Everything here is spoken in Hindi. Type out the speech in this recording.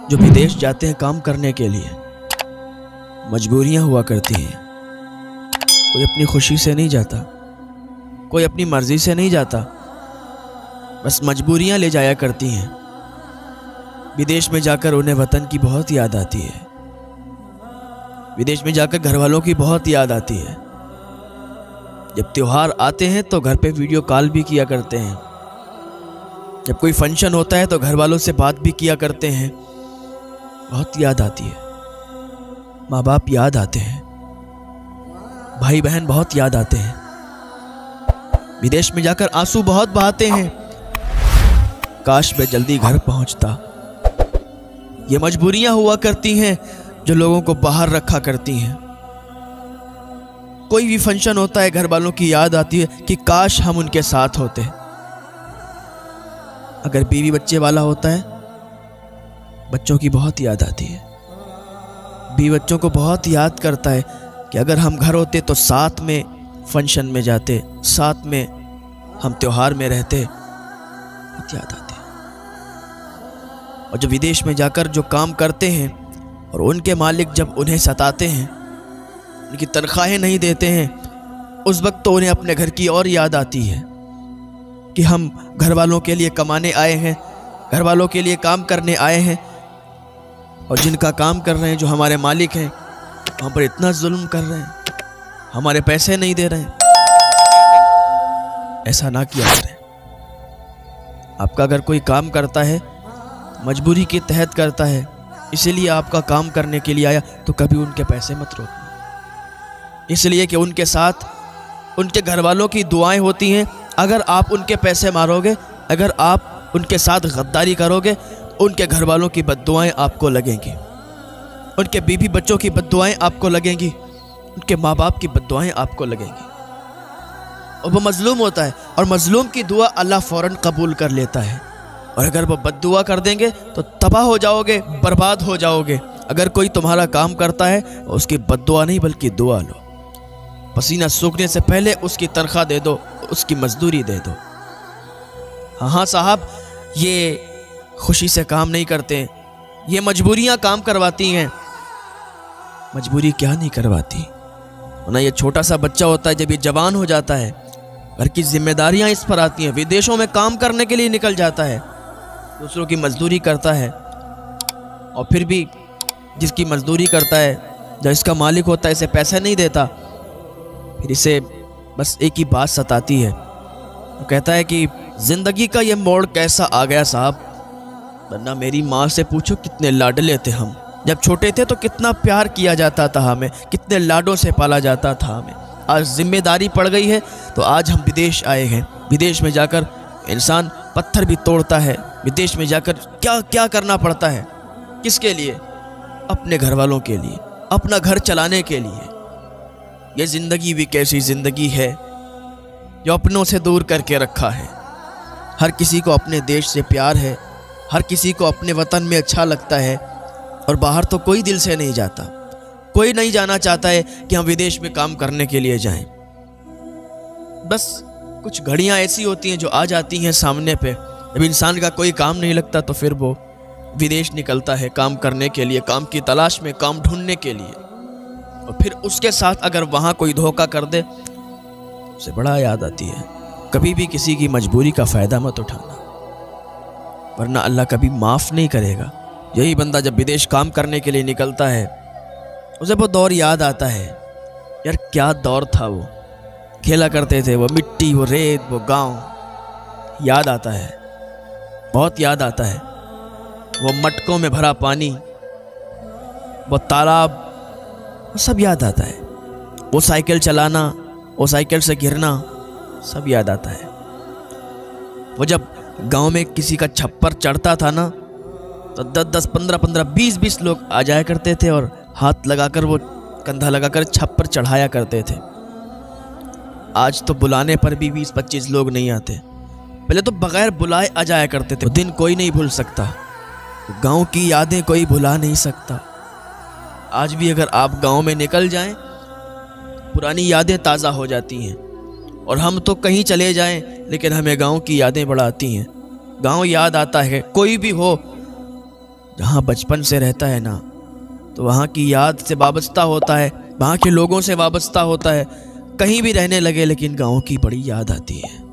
जो विदेश जाते हैं काम करने के लिए, मजबूरियां हुआ करती हैं। कोई अपनी खुशी से नहीं जाता, कोई अपनी मर्जी से नहीं जाता, बस मजबूरियां ले जाया करती हैं। विदेश में जाकर उन्हें वतन की बहुत याद आती है, विदेश में जाकर घर वालों की बहुत याद आती है। जब त्योहार आते हैं तो घर पे वीडियो कॉल भी किया करते हैं, जब कोई फंक्शन होता है तो घर वालों से बात भी किया करते हैं। बहुत याद आती है, माँ बाप याद आते हैं, भाई बहन बहुत याद आते हैं। विदेश में जाकर आंसू बहुत बहाते हैं, काश मैं जल्दी घर पहुंचता। ये मजबूरियां हुआ करती हैं जो लोगों को बाहर रखा करती हैं। कोई भी फंक्शन होता है, घर वालों की याद आती है कि काश हम उनके साथ होते। अगर बीवी बच्चे वाला होता है, बच्चों की बहुत याद आती है। बीवी बच्चों को बहुत याद करता है कि अगर हम घर होते तो साथ में फंक्शन में जाते, साथ में हम त्योहार में रहते। बहुत याद आती है। और जब विदेश में जाकर जो काम करते हैं और उनके मालिक जब उन्हें सताते हैं, उनकी तनख्वाहें नहीं देते हैं, उस वक्त तो उन्हें अपने घर की और याद आती है कि हम घर वालों के लिए कमाने आए हैं, घर वालों के लिए काम करने आए हैं, और जिनका काम कर रहे हैं, जो हमारे मालिक हैं, वहाँ पर इतना जुल्म कर रहे हैं, हमारे पैसे नहीं दे रहे हैं। ऐसा ना किया करें। आपका अगर कोई काम करता है, मजबूरी के तहत करता है, इसीलिए आपका काम करने के लिए आया, तो कभी उनके पैसे मत रोकना, इसलिए कि उनके साथ उनके घर वालों की दुआएं होती हैं। अगर आप उनके पैसे मारोगे, अगर आप उनके साथ गद्दारी करोगे, उनके घर वालों की बद्दुआएं आपको लगेंगी, उनके बीवी बच्चों की बद्दुआएं आपको लगेंगी, उनके माँ बाप की बद्दुआएं आपको लगेंगी। और वो मजलूम होता है, और मजलूम की दुआ अल्लाह फ़ौरन कबूल कर लेता है। और अगर वो बद्दुआ कर देंगे तो तबाह हो जाओगे, बर्बाद हो जाओगे। अगर कोई तुम्हारा काम करता है, उसकी बद्दुआ नहीं बल्कि दुआ लो। पसीना सूखने से पहले उसकी तनख्वाह दे दो, उसकी मजदूरी दे दो। हाँ साहब, ये खुशी से काम नहीं करते, ये मजबूरियां काम करवाती हैं। मजबूरी क्या नहीं करवाती ना। ये छोटा सा बच्चा होता है, जब ये जवान हो जाता है, घर की जिम्मेदारियां इस पर आती हैं, विदेशों में काम करने के लिए निकल जाता है, दूसरों की मजदूरी करता है, और फिर भी जिसकी मजदूरी करता है, जो इसका मालिक होता है, इसे पैसा नहीं देता। फिर इसे बस एक ही बात सताती है, वो कहता है कि ज़िंदगी का ये मोड़ कैसा आ गया साहब, वरना मेरी माँ से पूछो कितने लाडले थे हम। जब छोटे थे तो कितना प्यार किया जाता था हमें, कितने लाडों से पाला जाता था हमें। आज जिम्मेदारी पड़ गई है तो आज हम विदेश आए हैं। विदेश में जाकर इंसान पत्थर भी तोड़ता है, विदेश में जाकर क्या क्या करना पड़ता है। किसके लिए? अपने घर वालों के लिए, अपना घर चलाने के लिए। ये ज़िंदगी भी कैसी ज़िंदगी है जो अपनों से दूर करके रखा है। हर किसी को अपने देश से प्यार है, हर किसी को अपने वतन में अच्छा लगता है, और बाहर तो कोई दिल से नहीं जाता। कोई नहीं जाना चाहता है कि हम विदेश में काम करने के लिए जाएं। बस कुछ घड़ियां ऐसी होती हैं जो आ जाती हैं सामने पे, जब इंसान का कोई काम नहीं लगता तो फिर वो विदेश निकलता है काम करने के लिए, काम की तलाश में, काम ढूंढने के लिए। और फिर उसके साथ अगर वहाँ कोई धोखा कर दे, उसे बड़ा याद आती है। कभी भी किसी की मजबूरी का फ़ायदा मत उठाना, वरना अल्लाह कभी माफ़ नहीं करेगा। यही बंदा जब विदेश काम करने के लिए निकलता है, उसे वो दौर याद आता है। यार क्या दौर था वो, खेला करते थे, वो मिट्टी, वो रेत, वो गांव याद आता है, बहुत याद आता है। वो मटकों में भरा पानी, वो तालाब, वो सब याद आता है। वो साइकिल चलाना, वो साइकिल से गिरना, सब याद आता है। वो जब गांव में किसी का छप्पर चढ़ता था ना, तो 10-10, 15-15, 20-20 लोग आ जाया करते थे और हाथ लगाकर, वो कंधा लगाकर छप्पर चढ़ाया करते थे। आज तो बुलाने पर भी 20-25 लोग नहीं आते। पहले तो बगैर बुलाए आ जाया करते थे। वो दिन कोई नहीं भूल सकता, गांव की यादें कोई भुला नहीं सकता। आज भी अगर आप गांव में निकल जाएं, पुरानी यादें ताज़ा हो जाती हैं। और हम तो कहीं चले जाएं, लेकिन हमें गांव की यादें बड़ा आती हैं। गांव याद आता है। कोई भी हो, जहाँ बचपन से रहता है ना, तो वहाँ की याद से वाबस्ता होता है, वहाँ के लोगों से वाबस्ता होता है। कहीं भी रहने लगे लेकिन गाँव की बड़ी याद आती है।